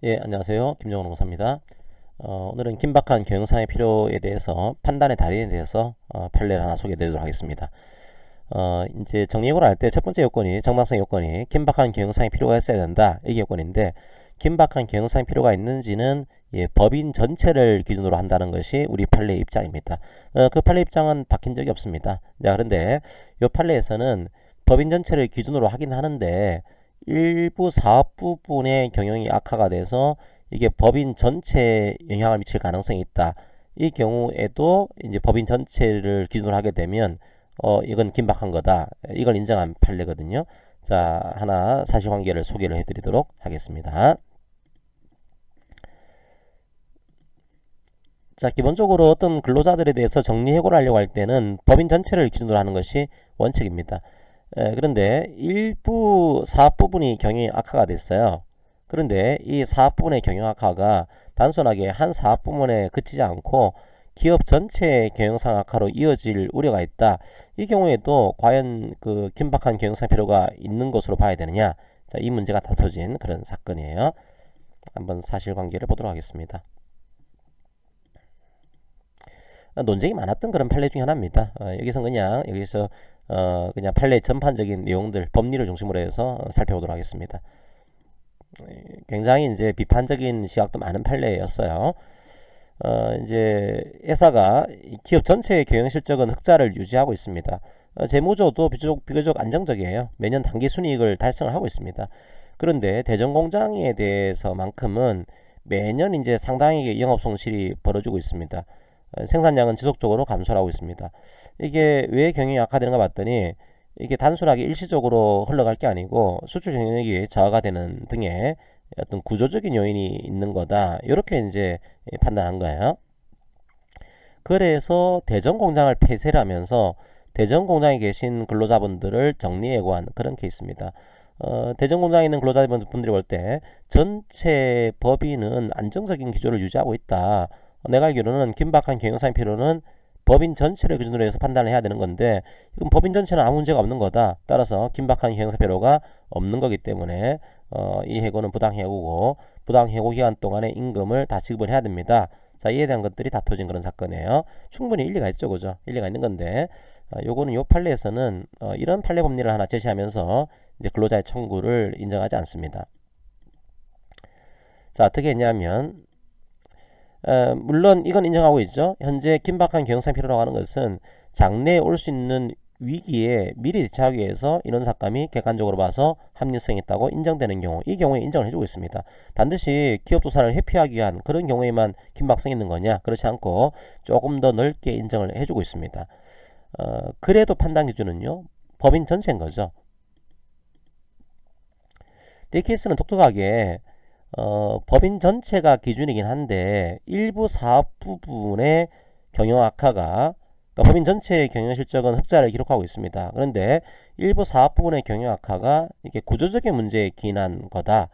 예, 안녕하세요. 김정은 홍사입니다. 오늘은 긴박한 경영상의 필요에 대해서 판단의 달인에 대해서 판례를 하나 소개해드리도록 하겠습니다. 이제 정리해고를 할 때 첫 번째 요건이 정당성 요건이 긴박한 경영상의 필요가 있어야 된다. 이게 요건인데 긴박한 경영상의 필요가 있는지는 법인 전체를 기준으로 한다는 것이 우리 판례의 입장입니다. 그 판례 입장은 바뀐 적이 없습니다. 자, 그런데 이 판례에서는 법인 전체를 기준으로 하긴 하는데 일부 사업 부분의 경영이 악화가 돼서 이게 법인 전체에 영향을 미칠 가능성이 있다. 이 경우에도 이제 법인 전체를 기준으로 하게 되면 이건 긴박한 거다. 이걸 인정한 판례거든요. 자, 하나 사실관계를 소개를 해드리도록 하겠습니다. 자, 기본적으로 어떤 근로자들에 대해서 정리해고를 하려고 할 때는 법인 전체를 기준으로 하는 것이 원칙입니다. 그런데 일부 사업 부분이 경영이 악화가 됐어요. 그런데 이 사업 부분의 경영 악화가 단순하게 한 사업 부문에 그치지 않고 기업 전체의 경영상 악화로 이어질 우려가 있다. 이 경우에도 과연 그 긴박한 경영상 필요가 있는 것으로 봐야 되느냐? 자, 이 문제가 다퉈진 그런 사건이에요. 한번 사실관계를 보도록 하겠습니다. 논쟁이 많았던 그런 판례 중에 하나입니다. 여기서 그냥 판례 전반적인 내용들, 법리를 중심으로 해서 살펴보도록 하겠습니다. 굉장히 이제 비판적인 시각도 많은 판례였어요. 이제 회사가 기업 전체의 경영 실적은 흑자를 유지하고 있습니다. 재무조도 비교적 안정적이에요. 매년 당기 순이익을 달성을 하고 있습니다. 그런데 대전공장에 대해서만큼은 매년 이제 상당히 영업 손실이 벌어지고 있습니다. 생산량은 지속적으로 감소를 하고 있습니다. 이게 왜 경영이 악화되는가 봤더니 이게 단순하게 일시적으로 흘러갈 게 아니고 수출 경쟁력이 저하가 되는 등의 어떤 구조적인 요인이 있는 거다. 이렇게 이제 판단한 거예요. 그래서 대전 공장을 폐쇄를 하면서 대전 공장에 계신 근로자분들을 정리해고한 그런 케이스입니다. 대전 공장에 있는 근로자분들이 볼 때 전체 법인은 안정적인 기조를 유지하고 있다. 내가 알기로는 긴박한 경영상의 필요는 법인 전체를 기준으로 해서 판단을 해야 되는 건데 이건 법인 전체는 아무 문제가 없는 거다. 따라서 긴박한 경영상 필요가 없는 거기 때문에 이 해고는 부당해고고 부당해고 기간 동안의 임금을 다 지급을 해야 됩니다. 자, 이에 대한 것들이 다퉈진 그런 사건이에요. 충분히 일리가 있죠, 그죠? 일리가 있는 건데 요거는 요 판례에서는 이런 판례 법리를 하나 제시하면서 이제 근로자의 청구를 인정하지 않습니다. 자, 어떻게 했냐면 물론 이건 인정하고 있죠. 현재 긴박한 경영상 필요라고 하는 것은 장래에 올 수 있는 위기에 미리 대처하기 위해서 인원 삭감이 객관적으로 봐서 합리성이 있다고 인정되는 경우, 이 경우에 인정을 해주고 있습니다. 반드시 기업 도산을 회피하기 위한 그런 경우에만 긴박성이 있는 거냐? 그렇지 않고 조금 더 넓게 인정을 해주고 있습니다. 그래도 판단 기준은요, 법인 전체인 거죠. 이 케이스는 독특하게 법인 전체가 기준이긴 한데 일부 사업 부분의 경영 악화가 그러니까 법인 전체의 경영 실적은 흑자를 기록하고 있습니다. 그런데 일부 사업 부분의 경영 악화가 이게 구조적인 문제에 기인한 거다.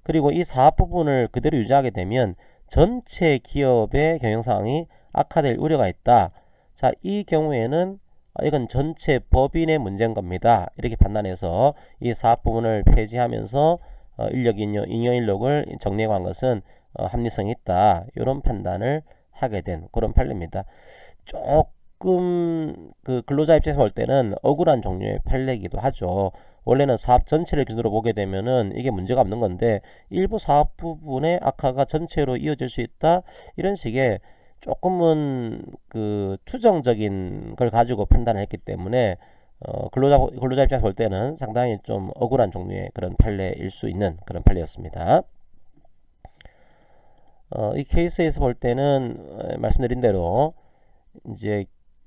그리고 이 사업 부분을 그대로 유지하게 되면 전체 기업의 경영 상황이 악화될 우려가 있다. 자, 이 경우에는 이건 전체 법인의 문제인 겁니다. 이렇게 판단해서 이 사업 부분을 폐지하면서 인력 인력을 정리한 것은 합리성이 있다. 이런 판단을 하게 된 그런 판례입니다. 조금 그 근로자 입장에서 볼 때는 억울한 종류의 판례이기도 하죠. 원래는 사업 전체를 기준으로 보게 되면은 이게 문제가 없는 건데 일부 사업 부분의 악화가 전체로 이어질 수 있다. 이런 식의 조금은 그 투정적인 걸 가지고 판단을 했기 때문에 근로자 입장에서 볼 때는 상당히 좀 억울한 종류의 그런 판례일 수 있는 그런 판례였습니다. 이 케이스에서 볼 때는 말씀드린 대로 이제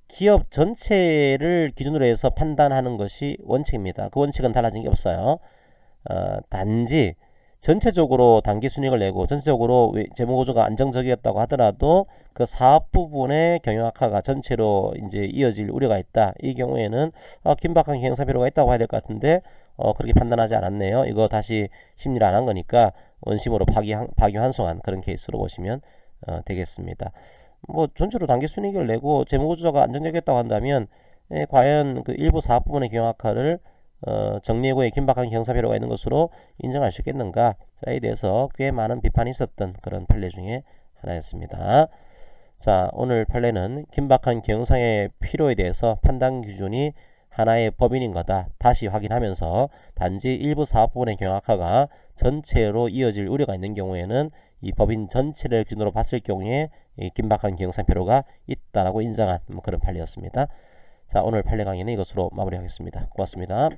기업 전체를 기준으로 해서 판단하는 것이 원칙입니다. 그 원칙은 달라진 게 없어요. 단지 전체적으로 단기 순이익을 내고 전체적으로 재무 구조가 안정적이었다고 하더라도 그 사업 부분의 경영 악화가 전체로 이제 이어질 우려가 있다. 이 경우에는 긴박한 경영사 필요가 있다고 해야 될 것 같은데 그렇게 판단하지 않았네요. 이거 다시 심리를 안 한 거니까 원심으로 파기환송한 그런 케이스로 보시면 되겠습니다. 뭐 전체로 단기 순이익을 내고 재무 구조가 안정적이었다고 한다면 과연 그 일부 사업 부분의 경영 악화를 정리해고에 긴박한 경사 필요가 있는 것으로 인정할 수 있겠는가에 대해서 꽤 많은 비판이 있었던 그런 판례 중에 하나였습니다. 자, 오늘 판례는 긴박한 경상의 필요에 대해서 판단 기준이 하나의 법인인 거다 다시 확인하면서 단지 일부 사업 부분의 경악화가 전체로 이어질 우려가 있는 경우에는 이 법인 전체를 기준으로 봤을 경우에 이 긴박한 경상 필요가 있다라고 인정한 그런 판례였습니다. 자, 오늘 판례 강의는 이것으로 마무리하겠습니다. 고맙습니다.